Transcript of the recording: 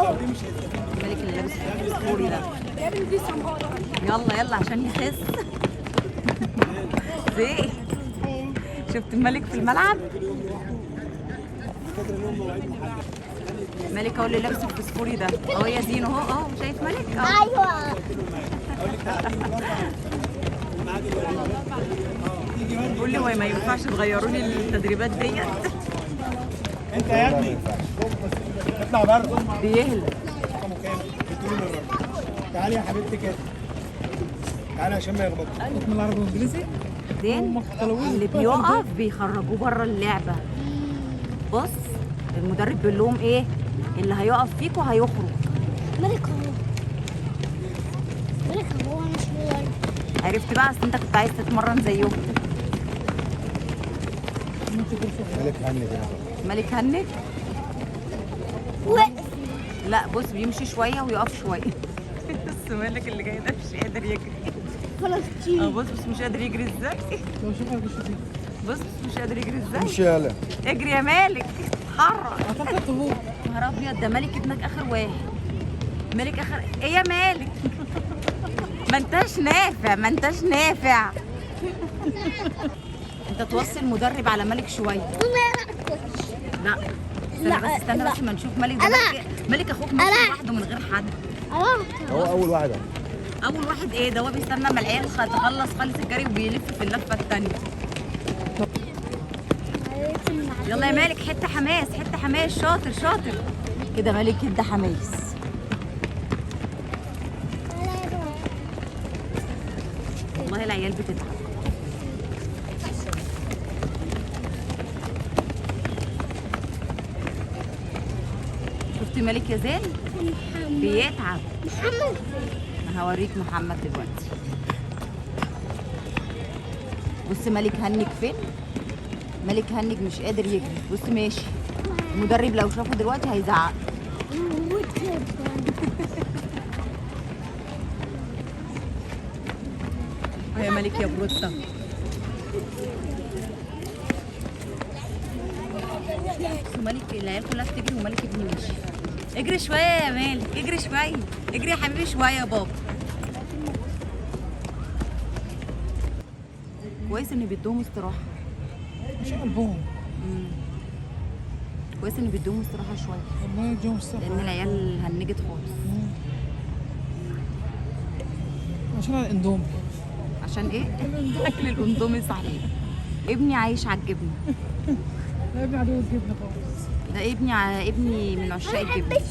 الملك اللي لابس الفسفوري ده. يلا يلا عشان يخس. زي شفت الملك في الملعب؟ ملك اهو اللي لابس الفسفوري ده اهو يا زين اهو اهو شايف ملك؟ ايوه. قول لي هو ما ينفعش تغيروا لي التدريبات ديت؟ انت يا ابني اطلع بره. بيهلك. تعالي يا حبيبتي كده. تعالي عشان ما يغلطش. من العربي والانجليزي. زين اللي بيقف بيخرجوه بره اللعبه. بص المدرب بيقول لهم ايه؟ اللي هيقف فيكوا هيخرج. ملك اهو. ملك اهو مش هو. عرفت بقى؟ اصل انت كنت عايز تتمرن زيهم. ملك هني كده. ملك هنك؟ وقف. لا بص بيمشي شويه ويقف شويه. بس مالك اللي جاي ده مش قادر يجري. فلسطين. بص بس مش قادر يجري ازاي. لو شوفها بشوفي. بص مش قادر يجري ازاي. امشي يالا. اجري يا مالك اتحرك. اعتقد طبوع. نهار ابيض ده مالك ابنك اخر واحد. مالك اخر ايه يا مالك؟ ما انتش نافع ما انتش نافع. انت توصي المدرب على مالك شويه. لا لا، استنى بس استنى لا. بس ما نشوف مالك ده. مالك اخوك ماشي لوحده من غير حد. هو اول واحد اهو. اول واحد ايه ده؟ هو بيستنى ما العيال تخلص خالص الجري وبيلف في اللفه الثانيه. يلا يا مالك حته حماس حته حماس. شاطر شاطر كده مالك يدي حماس. والله العيال بتتعب. شفت مالك يا زين؟ بيتعب. محمد. انا هوريك محمد دلوقتي. بص مالك هنج فين؟ مالك هنج مش قادر يجري. بص ماشي. المدرب لو شافه دلوقتي هيزعق. يا مالك يا بروتا. مالك العيال كلها بتجري ومالك ابني ماشي. اجري شويه يا مالك اجري شويه. اجري يا حبيبي شويه يا بابا. كويس ان بيدوهم استراحه. مش قلبهم. كويس ان بيدوهم استراحه شويه. والله يديهم الصحة. لان العيال هنجت خالص. عشان الاندومي. عشان ايه؟ اكل الاندومي صحيح. ابني عايش على الجبنه. لا ابني عدو الجبنة خالص. ده ابني من عشاق الجبنه.